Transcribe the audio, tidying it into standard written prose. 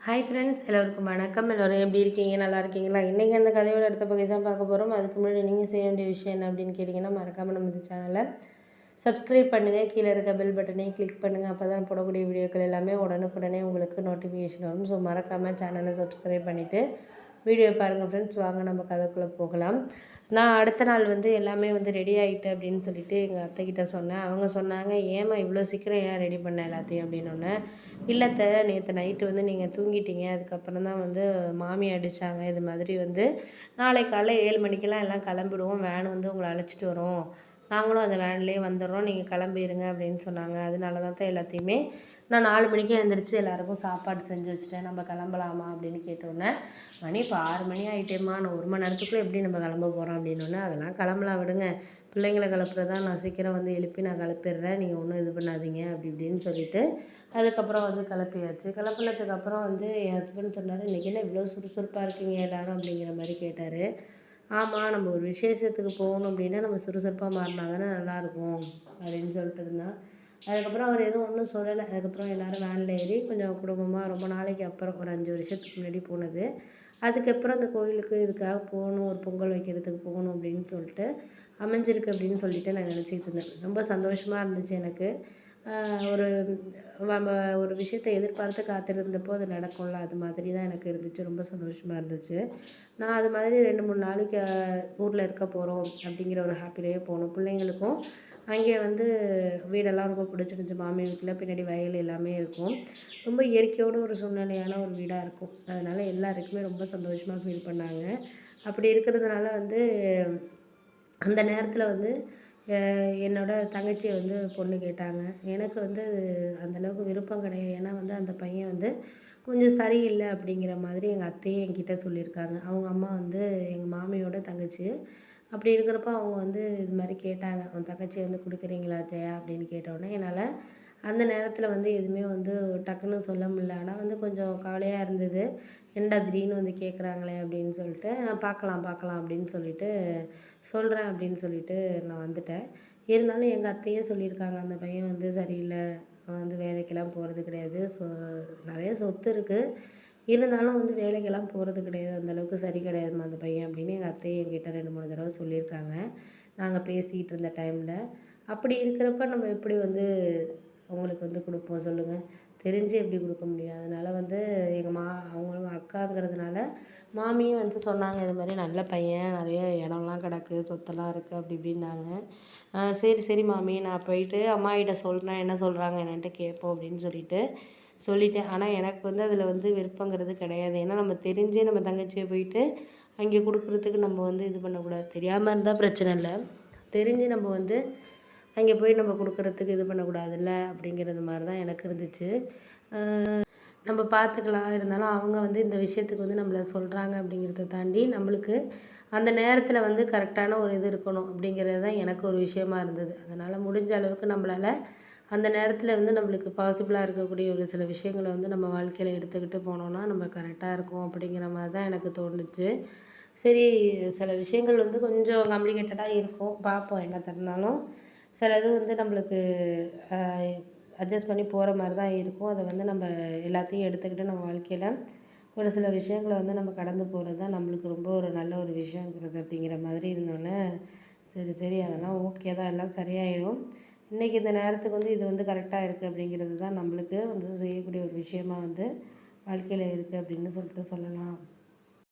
Hi friends, எல்லோருக்கும் வணக்கம். எல்லோரும் எப்படி இருக்கீங்க? நல்லா இருக்கீங்களா? இன்றைக்கி அந்த கதையோட அடுத்த பகுதி தான் பார்க்க போகிறோம். அதுக்கு முன்னாடி நீங்கள் செய்ய வேண்டிய விஷயம் என்ன அப்படின்னு கேட்டிங்கன்னா, மறக்காமல் நம்ம இந்த சேனலை சப்ஸ்கிரைப் பண்ணுங்கள். கீழே இருக்க பெல் பட்டனையும் கிளிக் பண்ணுங்கள். அப்போ தான் போடக்கூடிய வீடியோக்கள் எல்லாமே உடனுக்குடனே உங்களுக்கு நோட்டிஃபிகேஷன் வரும். ஸோ மறக்காமல் சேனலை சப்ஸ்கிரைப் பண்ணிவிட்டு வீடியோ பாருங்கள் ஃப்ரெண்ட்ஸ். வாங்க நம்ம கதைக்குள்ளே போகலாம். நான் அடுத்த நாள் எல்லாமே ரெடி ஆகிட்டு அப்படின்னு சொல்லிட்டு எங்கள் அத்தைக்கிட்ட சொன்னேன். அவங்க சொன்னாங்க, ஏம்மா இவ்வளோ சீக்கிரம் ஏன் ரெடி பண்ண எல்லாத்தையும் அப்படின்னோடனே, இல்லைத்த நேற்று நைட்டு நீங்கள் தூங்கிட்டீங்க. அதுக்கப்புறம் தான் மாமி அடித்தாங்க. இது மாதிரி நாளை காலைல 7 மணிக்கெல்லாம் எல்லாம் கிளம்பிடுவோம். வேன் உங்களை அழைச்சிட்டு வரும். நாங்களும் அந்த வேன்லேயே வந்துடுறோம். நீங்கள் கிளம்பிடுங்க அப்படின்னு சொன்னாங்க. அதனால தான் எல்லாத்தையுமே நான் 4 மணிக்கே எழுந்திரிச்சு எல்லாேருக்கும் சாப்பாடு செஞ்சு வச்சுட்டேன். நம்ம கிளம்பலாமா அப்படின்னு கேட்டோன்னே, மணி இப்போ 6 மணி ஆகிட்டேம்மா, நான் 1 மணி நேரத்துக்குள்ளே எப்படி நம்ம கிளம்ப போகிறோம் அப்படின்னோடனே, அதெல்லாம் கிளம்பலாம் விடுங்க, பிள்ளைங்களை கிளப்புறதா நான் சீக்கிரம் எழுப்பி நான் கிளப்பிடுறேன், நீங்கள் ஒன்றும் இது பண்ணாதீங்க அப்படி இப்படின்னு சொல்லிவிட்டு அதுக்கப்புறம் கிளப்பியாச்சு. கிளப்புனதுக்கப்புறம் என் ஹஸ்பண்ட் சொன்னார், இன்றைக்கி என்ன இவ்வளோ சுறுசுறுப்பாக இருக்கீங்க எல்லோரும் அப்படிங்கிற மாதிரி கேட்டார். ஆமாம், நம்ம ஒரு விசேஷத்துக்கு போகணும் அப்படின்னா நம்ம சுறுசுறுப்பாக மாறினா தானே நல்லாயிருக்கும் அப்படின்னு சொல்லிட்டு இருந்தேன். அதுக்கப்புறம் அவர் எதுவும் ஒன்றும் சொல்லலை. அதுக்கப்புறம் எல்லோரும் வேனில் ஏறி கொஞ்சம் குடும்பமாக ரொம்ப நாளைக்கு அப்புறம் ஒரு 5 வருஷத்துக்கு முன்னாடி போனது. அதுக்கப்புறம் அந்த கோயிலுக்கு இதுக்காக போகணும், ஒரு பொங்கல் வைக்கிறதுக்கு போகணும் அப்படின்னு சொல்லிட்டு அமைஞ்சிருக்கு அப்படின்னு சொல்லிட்டு நான் நினச்சிக்கிட்டு இருந்தேன். ரொம்ப சந்தோஷமாக இருந்துச்சு எனக்கு. ஒரு நம்ம ஒரு விஷயத்தை எதிர்பார்த்து காத்திருந்தப்போ அது நடக்கும்ல, அது மாதிரி தான் எனக்கு இருந்துச்சு. ரொம்ப சந்தோஷமாக இருந்துச்சு. நான் அது மாதிரி 2, 3 நாளைக்கு ஊரில் இருக்க போகிறோம் அப்படிங்கிற ஒரு ஹாப்பிலேயே போனோம். பிள்ளைங்களுக்கும் அங்கே வீடெல்லாம் ரொம்ப பிடிச்சிருந்துச்சி. மாமி வீட்டில் பின்னாடி வயல் எல்லாமே இருக்கும். ரொம்ப இயற்கையோட ஒரு சூழ்நிலையான ஒரு வீடாக இருக்கும். அதனால் எல்லாருக்குமே ரொம்ப சந்தோஷமாக ஃபீல் பண்ணாங்க. அப்படி இருக்கிறதுனால அந்த நேரத்தில் என்னோடய தங்கச்சியை பொண்ணு கேட்டாங்க. எனக்கு அந்தளவுக்கு விருப்பம் கிடையாது. ஏன்னா அந்த பையன் கொஞ்சம் சரியில்லை அப்படிங்கிற மாதிரி எங்கள் அத்தையே என்கிட்ட சொல்லியிருக்காங்க. அவங்க அம்மா எங்கள் மாமியோட தங்கச்சி. அப்படி இருக்கிறப்ப அவங்க இது மாதிரி கேட்டாங்க, உன் தங்கச்சியை கொடுக்குறீங்களா ஜெயா அப்படின்னு கேட்டோடனே, என்னால் அந்த நேரத்தில் எதுவுமே டக்குன்னு சொல்ல முடியல. ஆனால் கொஞ்சம் கவலையாக இருந்தது. என்னடா திடீர்னு கேட்குறாங்களே அப்படின்னு சொல்லிட்டு, பார்க்கலாம் பார்க்கலாம் அப்படின்னு சொல்லிட்டு சொல்கிறேன் அப்படின்னு சொல்லிட்டு நான் வந்துட்டேன். இருந்தாலும் எங்கள் அத்தையே சொல்லியிருக்காங்க, அந்த பையன் சரியில்லை, அவன் வேலைக்கெல்லாம் போகிறது கிடையாது, நிறைய சொத்து இருக்குது, இருந்தாலும் வேலைக்கெல்லாம் போகிறது கிடையாது, அந்தளவுக்கு சரி கிடையாதும்மா அந்த பையன் அப்படின்னு எங்கள் அத்தையை என்கிட்ட 2, 3 தடவை சொல்லியிருக்காங்க நாங்கள் பேசிக்கிட்டு இருந்த டைமில். அப்படி இருக்கிறப்ப நம்ம எப்படி அவங்களுக்கு கொடுப்போம் சொல்லுங்கள்? தெரிஞ்சு எப்படி கொடுக்க முடியும்? அதனால் எங்கள் அவங்களும் அக்காங்கிறதுனால மாமியும் சொன்னாங்க, இது மாதிரி நல்ல பையன், நிறைய இடம்லாம் கிடக்கு, சொத்தெல்லாம் இருக்குது அப்படி இப்படின்னாங்க. சரி சரி மாமி, நான் போயிட்டு அம்மாகிட்ட சொல்கிறேன், என்ன சொல்கிறாங்க என்னன்ட்டு கேட்போம் அப்படின்னு சொல்லிட்டேன். ஆனால் எனக்கு அதில் விருப்பங்கிறது கிடையாது. ஏன்னா நம்ம தெரிஞ்சே நம்ம தங்கச்சியை போயிட்டு அங்கே கொடுக்குறதுக்கு நம்ம இது பண்ணக்கூடாது. தெரியாமல் இருந்தால் பிரச்சனை இல்லை, தெரிஞ்சு நம்ம அங்கே போய் நம்ம கொடுக்குறதுக்கு இது பண்ணக்கூடாதுல்ல அப்படிங்கிறது மாதிரி தான் எனக்கு இருந்துச்சு. நம்ம பார்த்துக்கலாம், இருந்தாலும் அவங்க இந்த விஷயத்துக்கு நம்மளை சொல்கிறாங்க அப்படிங்கிறத தாண்டி நம்மளுக்கு அந்த நேரத்தில் கரெக்டான ஒரு இது இருக்கணும் அப்படிங்கிறது தான் எனக்கு ஒரு விஷயமா இருந்தது. அதனால் முடிஞ்ச அளவுக்கு நம்மளால் அந்த நேரத்தில் நம்மளுக்கு பாசிபிளாக இருக்கக்கூடிய ஒரு சில விஷயங்களை நம்ம வாழ்க்கையில் எடுத்துக்கிட்டு போனோம்னா நம்ம கரெக்டாக இருக்கும் அப்படிங்கிற மாதிரி தான் எனக்கு தோணுச்சு. சரி, சில விஷயங்கள் கொஞ்சம் காம்ப்ளிகேட்டடாக இருக்கும், பார்ப்போம். என்ன தந்தாலும் சிலது நம்மளுக்கு அட்ஜஸ்ட் பண்ணி போகிற மாதிரி தான் இருக்கும். அதை நம்ம எல்லாத்தையும் எடுத்துக்கிட்டு நம்ம வாழ்க்கையில் ஒரு சில விஷயங்களை நம்ம கடந்து போகிறது தான் நம்மளுக்கு ரொம்ப ஒரு நல்ல ஒரு விஷயங்கிறது அப்படிங்கிற மாதிரி இருந்தோன்னே, சரி சரி அதெல்லாம் ஓகே தான், எல்லாம் சரியாயிடும். இன்றைக்கி இந்த நேரத்துக்கு இது கரெக்டாக இருக்குது அப்படிங்கிறது தான் நம்மளுக்கு செய்யக்கூடிய ஒரு விஷயமா வாழ்க்கையில் இருக்குது அப்படின்னு சொல்லிட்டு சொல்லலாம்.